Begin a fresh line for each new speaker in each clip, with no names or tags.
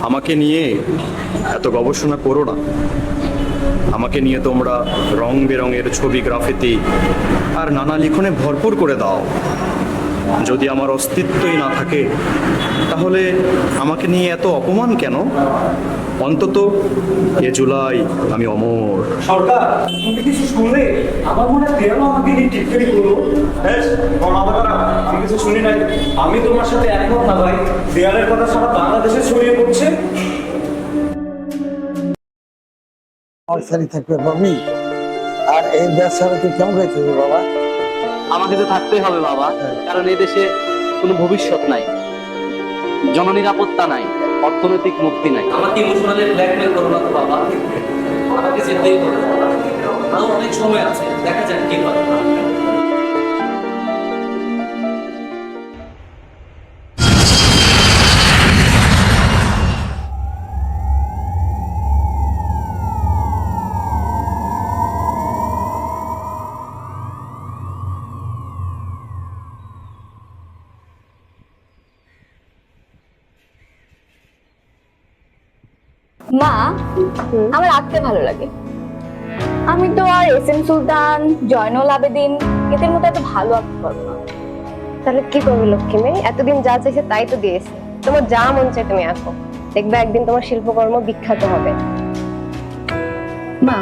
আমাকে নিয়ে এত গবেষণা করো না। আমাকে নিয়ে তোমরা রং বেরঙের ছবি, গ্রাফিতি আর নানা লিখনে ভরপুর করে দাও। যদি আমার অস্তিত্বই না থাকে তাহলে আমাকে নিয়ে এত অপমান কেন? অন্তত এ জুলাই আমি অমর।
সরকার, তুমি কিছু শুনলে? আমার মনে হয় দেয়ালও আমাকে নিয়ে টিটকারি করলো। হ্যাঁ, আমি কিছু শুনি নাই। আমি তোমার সাথে একমত না ভাই। দেয়ালের কথা সারা বাংলাদেশে ছড়িয়ে পড়ছে।
সারি থাকবে বাবি, আর এই ব্যবসাটা তুই কেমন হয়েছে বাবা?
আমাকে তো থাকতেই হবে বাবা, কারণ এই দেশে কোনো ভবিষ্যৎ নাই, জননিরাপত্তা নাই, অর্থনৈতিক মুক্তি নাই। আমাকে ইমোশনালি ব্ল্যাকমেল করো না তো বাবা, আমাকে যেতেই হবে। আরো অনেক সময় আছে, দেখা যাক কি হয়।
মা, আমার আঁকতে ভালো লাগে। আমি তো আর এস এম সুলতান, জয়নুল আবেদিন এদের মতো এত ভালো আঁকতে পারবো না।
তাহলে কি করবে লক্ষ্মী মেয়ে? এতদিন যা চাইছে তাই তো দিয়েছে। তোমার যা মন চায় তুমি আঁকো, দেখবে একদিন তোমার শিল্পকর্ম বিখ্যাত হবে।
মা,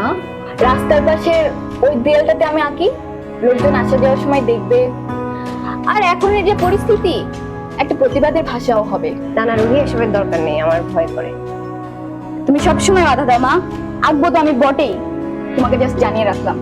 রাস্তার পাশের ওই দেয়ালটাতে আমি আঁকি, লোকজন আসা যাওয়ার সময় দেখবে। আর এখনের যে পরিস্থিতি, একটা প্রতিবাদের ভাষাও হবে।
নানা রুহি, এসবের দরকার নেই, আমার ভয় করে।
তুমি সবসময় বাধা দাও মা। আঁকবো তো আমি বটেই, তোমাকে জাস্ট জানিয়ে রাখলাম।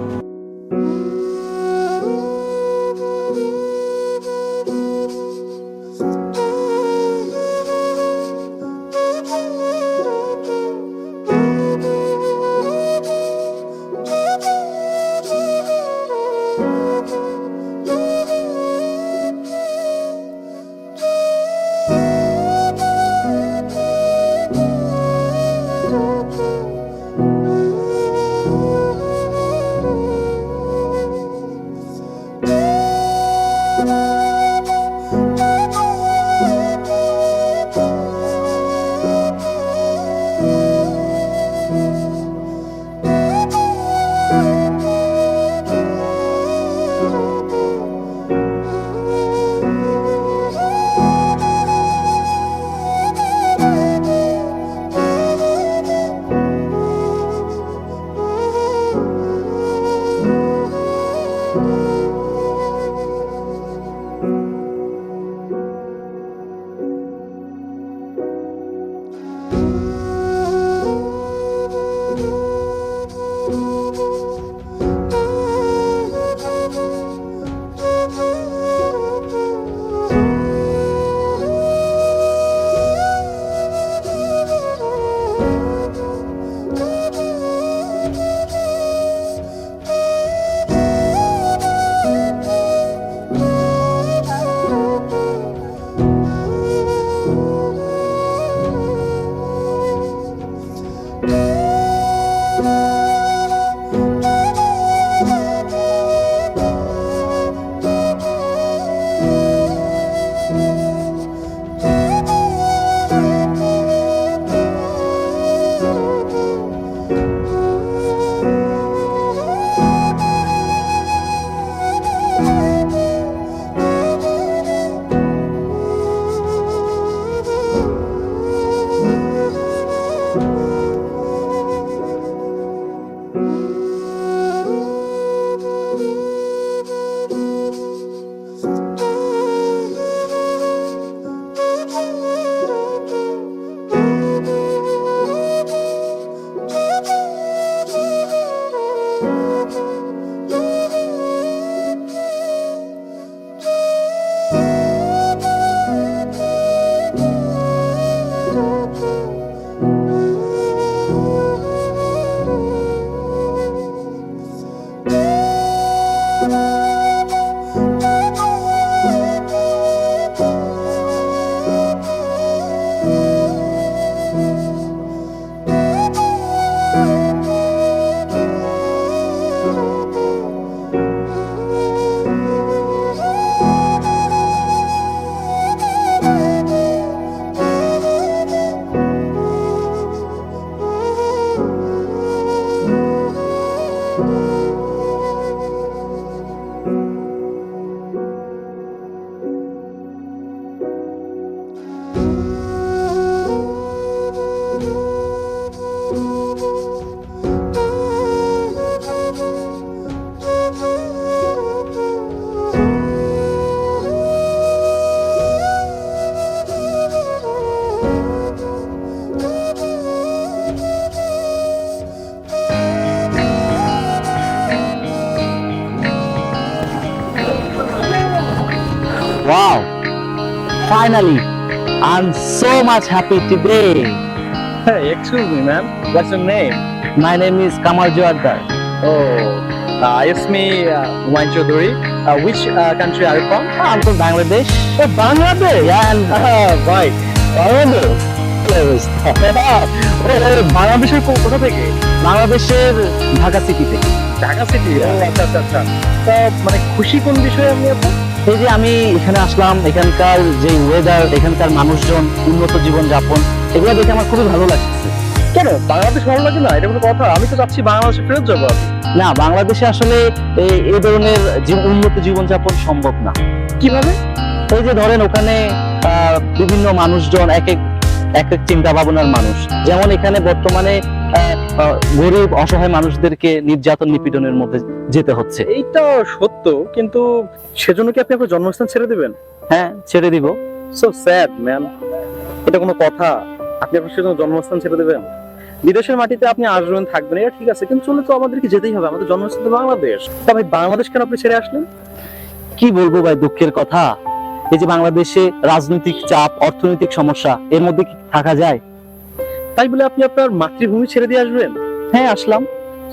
Wow! Finally, I'm so much happy today.
Hey, excuse me, ma'am. What's your name?
My name is Kamal Joardar.
Oh, it's me, Humayun Chaudhary. Which country are you from?
I'm from Bangladesh.
Oh, Bangladesh.
Yeah, and
Right.
Bangladesh.
বাংলাদেশের কোথা থেকে?
বাংলাদেশের ঢাকা সিটিতে।
Dhaka city. আচ্ছা আচ্ছা আচ্ছা। তা মানে খুশি কোন বিষয়ে আপনি এখন?
এই যে আমি এখানে আসলাম, এখানকার যে ওয়েদার, এখানকার মানুষজন, উন্নত জীবন যাপন, এগুলো দেখে আমার খুবই ভালো লাগছে।
কেন বাংলাদেশ ভালো লাগে না? এটা কোনো কথা? আমি তো চাচ্ছি বাংলাদেশে ফেরত যাবো আমি।
না, বাংলাদেশে আসলে এই ধরনের উন্নত জীবনযাপন সম্ভব না।
কিভাবে?
এই যে ধরেন ওখানে বিভিন্ন মানুষজন এক এক চিন্তা ভাবনার মানুষ, যেমন এখানে বর্তমানে গরিব অসহায় মানুষদেরকে নির্যাতন নিপীড়নের মধ্যে যেতে হচ্ছে।
এইটা সত্য, কিন্তু সেজন্য কি আপনি আপনার জন্মস্থান ছেড়ে দিবেন?
হ্যাঁ, ছেড়ে দিব।
So sad man. এটা কোনো কথা? আপনি আপনার সেজন্য জন্মস্থান ছেড়ে দেবেন? বিদেশের মাটিতে আপনি আসবেন, থাকবেন, এটা ঠিক আছে, কিন্তু চলে তো আমাদেরকে যেতেই হবে। আমাদের জন্মস্থান তো বাংলাদেশ। তা ভাই বাংলাদেশ কেন আপনি ছেড়ে আসলেন?
কি বলবো ভাই, দুঃখের কথা। এই যে বাংলাদেশে রাজনৈতিক চাপ, অর্থনৈতিক সমস্যা, এর মধ্যে কি থাকা যায়?
তাই বলে আপনি আপনার মাতৃভূমি ছেড়ে দিয়ে আসবেন?
হ্যাঁ, আসলাম।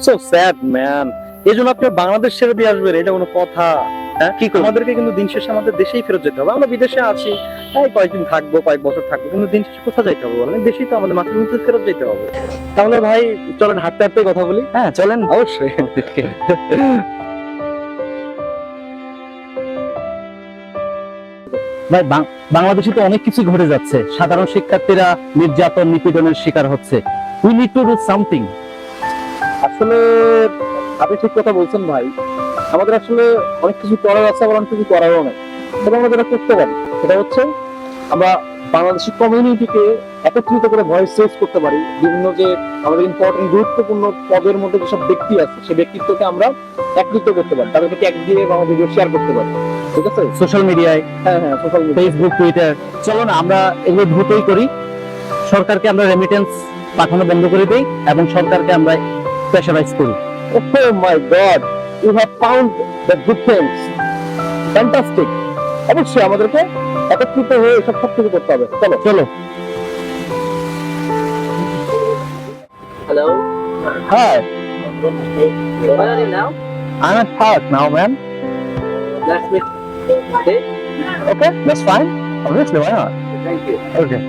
So sad man. এই জন্য আপনি বাংলাদেশ ছেড়ে দিয়ে আসবেন? এটা কোনো কথা? হ্যাঁ,
কি করব?
আমাদেরকে কিন্তু দিন শেষে আমাদের দেশেই ফেরত যেতে হবে। আমরা বিদেশে আছি, এই কয়েকদিন থাকবো, কয়েক বছর থাকবো, কিন্তু দিন শেষে কোথায় যাইতে হবে বলেন? দেশেই তো, আমাদের মাতৃভূমিতে ফেরত যেতে হবে। তাহলে ভাই চলেন হাঁটতে হাঁটতে কথা বলি।
হ্যাঁ, চলেন।
অবশ্যই।
ভাই, বাংলাদেশে তো অনেক কিছু ঘটে যাচ্ছে। সাধারণ শিক্ষার্থীরা নির্যাতন নিপীড়নের শিকার হচ্ছে। We need to do something.
আসলে আপনি ঠিক কথা বলছেন ভাই। আমাদের আসলে অনেক কিছু করার আছে, আবার অনেক কিছু করারও নেই। তবে আমরা যেটা করতে পারি সেটা হচ্ছে আমরা বাংলাদেশি কমিউনিটিকে একত্রিত করে ভয়েস রেজ করতে পারি। বিভিন্ন যে আমাদের ইম্পর্টেন্ট গুরুত্বপূর্ণ পদের মধ্যে যেসব ব্যক্তি আছে, সেই ব্যক্তিত্বকে আমরা একত্রিত করতে পারি, তাদেরকে ট্যাগ দিয়ে বা ভিডিও শেয়ার করতে পারি। ঠিক আছে?
সোশ্যাল মিডিয়ায়,
হ্যাঁ হ্যাঁ, সোশ্যাল মিডিয়া,
ফেসবুক, টুইটার। চলো না আমরা এগুলো দ্রুতই করি। সরকারকে আমরা রেমিটেন্স পাঠানো বন্ধ করে দেই এবং সরকারকে আমরা প্রেশারাইজ করি।
Oh my God, you have found the good things. Fantastic. অবশ্যই আমাদেরকে একত্রিত হয়ে এসব সব কিছু করতে হবে। চলো
চলো।
Hello,
Hi,
where are you now?
I'm at park now, man.
Let's meet. Okay?
Okay, that's fine. Obviously, why not?
Thank you.
Okay.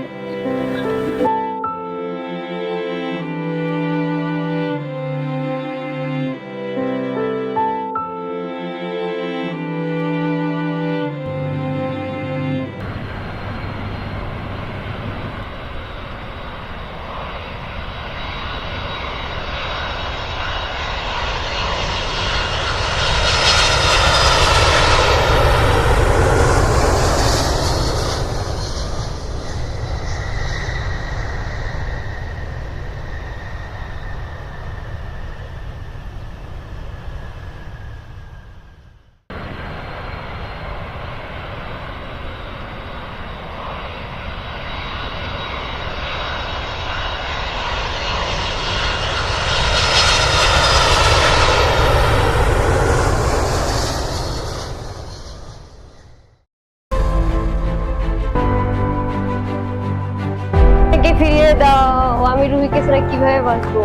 আমাকে ফিরিয়ে দাও, আমি রুহিকে ছাড়া কিভাবে বাঁচবো?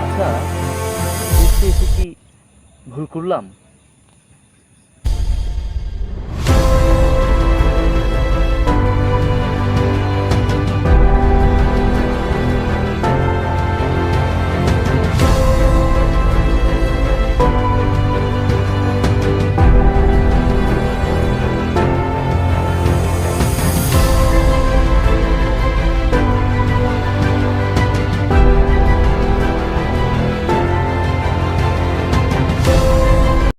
আচ্ছা, বুঝতে এসে কি ভুল করলাম?